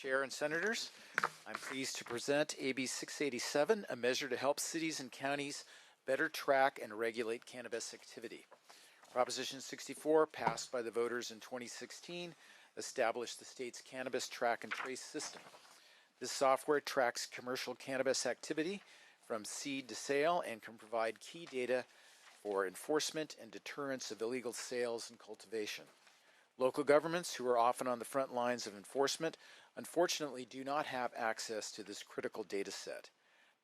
Chair and Senators. I'm pleased to present AB 687, a measure to help cities and counties better track and regulate cannabis activity. Proposition 64, passed by the voters in 2016, established the state's cannabis track and trace system. This software tracks commercial cannabis activity from seed to sale and can provide key data for enforcement and deterrence of illegal sales and cultivation. Local governments, who are often on the front lines of enforcement, unfortunately do not have access to this critical data set.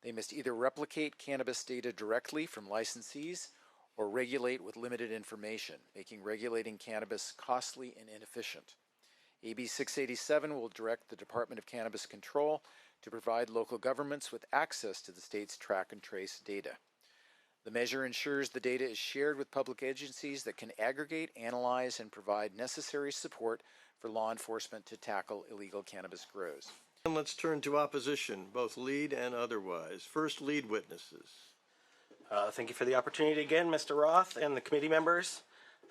They must either replicate cannabis data directly from licensees or regulate with limited information, making regulating cannabis costly and inefficient. AB 687 will direct the Department of Cannabis Control to provide local governments with access to the state's track and trace data. The measure ensures the data is shared with public agencies that can aggregate, analyze, and provide necessary support for law enforcement to tackle illegal cannabis grows. And let's turn to opposition, both lead and otherwise. First, lead witnesses. Thank you for the opportunity again, Mr. Roth and the committee members.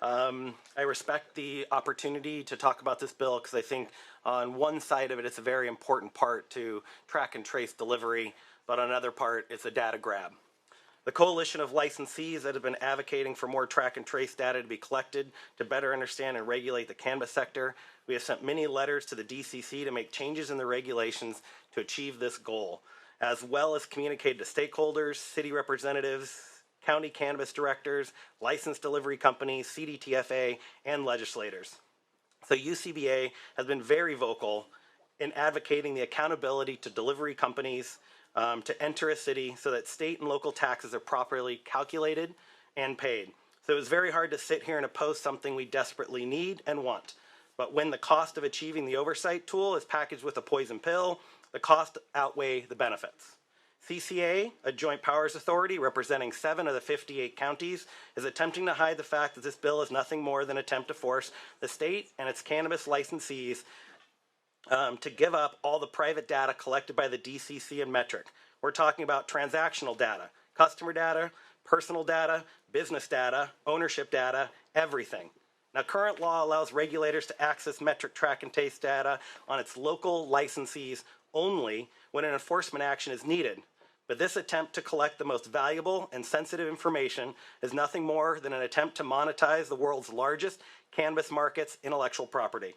I respect the opportunity to talk about this bill because I think on one side of it, it's a very important part to track and trace delivery, but on another part, it's a data grab. The coalition of licensees that have been advocating for more track and trace data to be collected to better understand and regulate the cannabis sector. We have sent many letters to the DCC to make changes in the regulations to achieve this goal, as well as communicated to stakeholders, city representatives, county cannabis directors, licensed delivery companies, CDTFA, and legislators. So UCBA has been very vocal in advocating the accountability to delivery companies to enter a city so that state and local taxes are properly calculated and paid. So it was very hard to sit here and oppose something we desperately need and want. But when the cost of achieving the oversight tool is packaged with a poison pill, the costs outweigh the benefits. CCA, a joint powers authority representing 7 of the 58 counties, is attempting to hide the fact that this bill is nothing more than an attempt to force the state and its cannabis licensees to give up all the private data collected by the DCC and Metric. We're talking about transactional data, customer data, personal data, business data, ownership data, everything. Now, current law allows regulators to access Metric track and trace data on its local licensees only when an enforcement action is needed. But this attempt to collect the most valuable and sensitive information is nothing more than an attempt to monetize the world's largest cannabis market's intellectual property.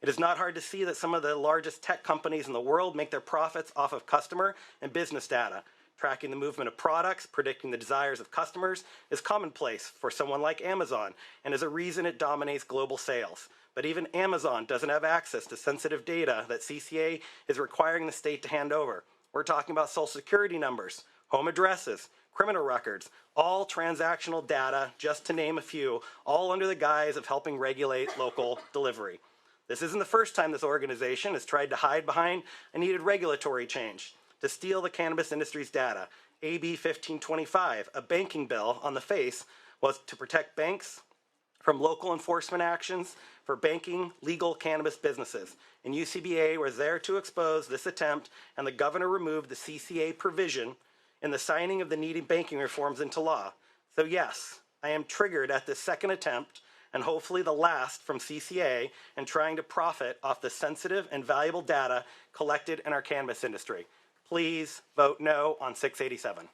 It is not hard to see that some of the largest tech companies in the world make their profits off of customer and business data. Tracking the movement of products, predicting the desires of customers is commonplace for someone like Amazon and is a reason it dominates global sales. But even Amazon doesn't have access to sensitive data that CCA is requiring the state to hand over. We're talking about social security numbers, home addresses, criminal records, all transactional data, just to name a few, all under the guise of helping regulate local delivery. This isn't the first time this organization has tried to hide behind a needed regulatory change to steal the cannabis industry's data. AB 1525, a banking bill on the face, was to protect banks from local enforcement actions for banking legal cannabis businesses. And UCBA was there to expose this attempt, and the governor removed the CCA provision in the signing of the needed banking reforms into law. So yes, I am triggered at this second attempt, and hopefully the last from CCA, in trying to profit off the sensitive and valuable data collected in our cannabis industry. Please vote no on 687.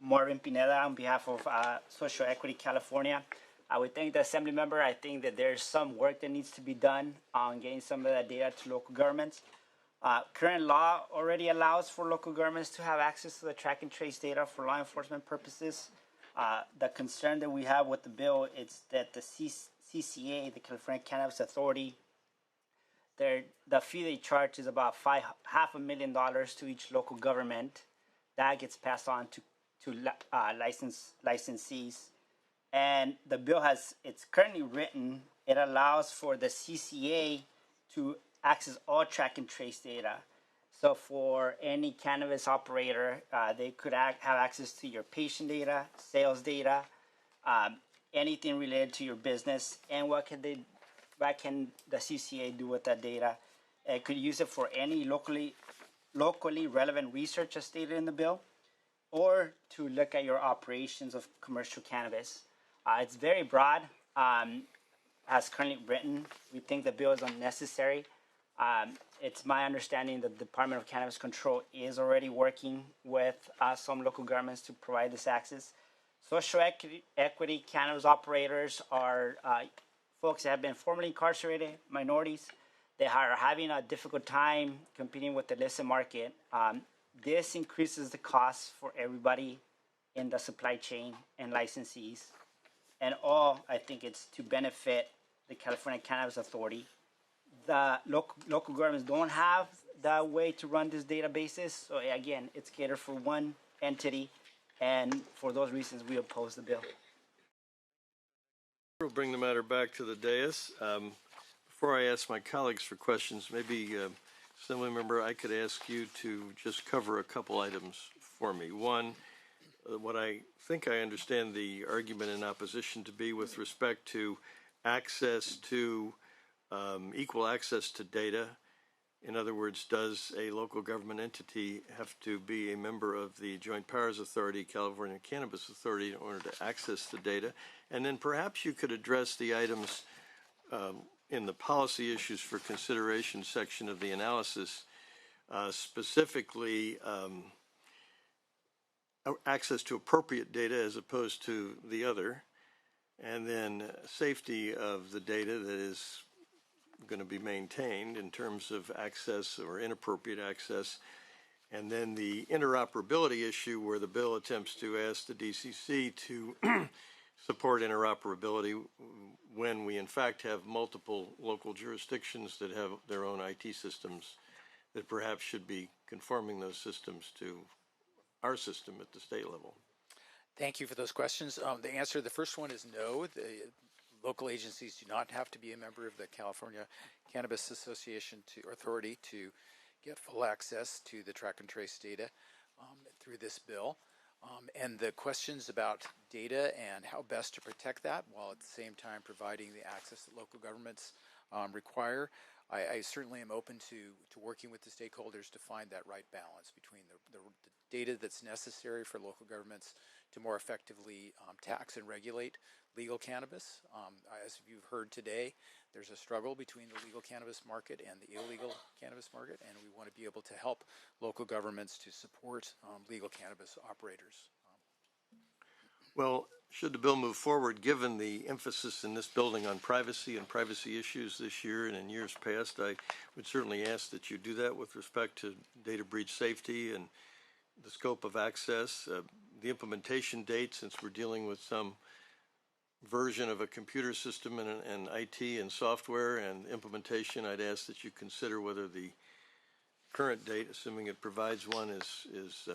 Marvin Pineda on behalf of Social Equity California. I would thank the Assembly member. I think that there's some work that needs to be done on getting some of that data to local governments. Current law already allows for local governments to have access to the track and trace data for law enforcement purposes. The concern that we have with the bill is that the CCA, the California Cannabis Authority, the fee they charge is about $500,000 to each local government. That gets passed on to licensees. And the bill it's currently written, it allows for the CCA to access all track and trace data. So for any cannabis operator, they could have access to your patient data, sales data, anything related to your business, and what can the CCA do with that data? It could use it for any locally relevant research as stated in the bill, or to look at your operations of commercial cannabis. It's very broad. as currently written, we think the bill is unnecessary. It's my understanding that the Department of Cannabis Control is already working with some local governments to provide this access. Social equity cannabis operators are folks that have been formerly incarcerated, minorities. They are having a difficult time competing with the illicit market. This increases the costs for everybody in the supply chain and licensees. And all, I think it's to benefit the California Cannabis Authority. The local governments don't have the way to run these databases. So again, it's catered for one entity. And for those reasons, we oppose the bill. We'll bring the matter back to the dais. Before I ask my colleagues for questions, maybe, Assemblymember, I could ask you to just cover a couple items for me. One, what I think I understand the argument in opposition to be with respect to access to, equal access to data. In other words, does a local government entity have to be a member of the Joint Powers Authority, California Cannabis Authority, in order to access the data? And then perhaps you could address the items in the policy issues for consideration section of the analysis, specifically access to appropriate data as opposed to the other, and then safety of the data that is going to be maintained in terms of access or inappropriate access, and then the interoperability issue where the bill attempts to ask the DCC to support interoperability when we in fact have multiple local jurisdictions that have their own IT systems that perhaps should be conforming those systems to our system at the state level. Thank you for those questions. The answer to the first one is no. The local agencies do not have to be a member of the California Cannabis Association or Authority to get full access to the track and trace data through this bill. And the questions about data and how best to protect that while at the same time providing the access that local governments require, I certainly am open to working with the stakeholders to find that right balance between the data that's necessary for local governments to more effectively tax and regulate legal cannabis. As you've heard today, there's a struggle between the legal cannabis market and the illegal cannabis market, and we want to be able to help local governments to support legal cannabis operators. Well, should the bill move forward, given the emphasis in this building on privacy and privacy issues this year and in years past, I would certainly ask that you do that with respect to data breach safety and the scope of access, the implementation date, since we're dealing with some version of a computer system and IT and software and implementation. I'd ask that you consider whether the current date, assuming it provides one, is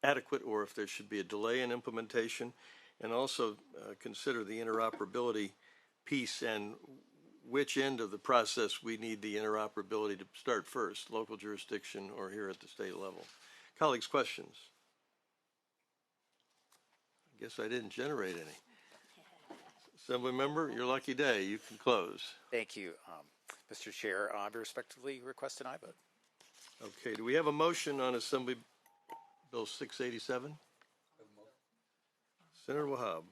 adequate or if there should be a delay in implementation, and also consider the interoperability piece and which end of the process we need the interoperability to start first, local jurisdiction or here at the state level. Colleagues, questions? I guess I didn't generate any. Assemblymember, your lucky day. You can close. Thank you, Mr. Chair. I respectively request an aye vote. Okay, do we have a motion on Assembly Bill 687? Senator Wahab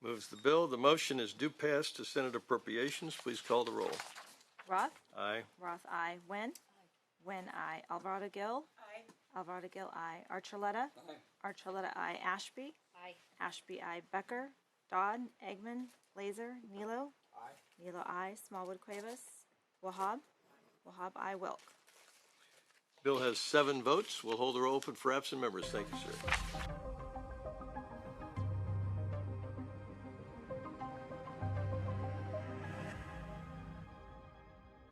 moves the bill. The motion is due pass to Senate Appropriations. Please call the roll. Roth? Aye. Roth, aye. Wynn? Wynn, aye. Alvarado Gil? Aye. Alvarado Gil, aye. Archuleta? Aye. Archuleta, aye. Ashby? Aye. Ashby, aye. Becker? Dodd? Eggman? Laser? Nilo? Aye. Nilo, aye. Smallwood Cuevas? Wahab? Wahab, aye. Wilk? Bill has 7 votes. We'll hold the roll open for absent members. Thank you, sir.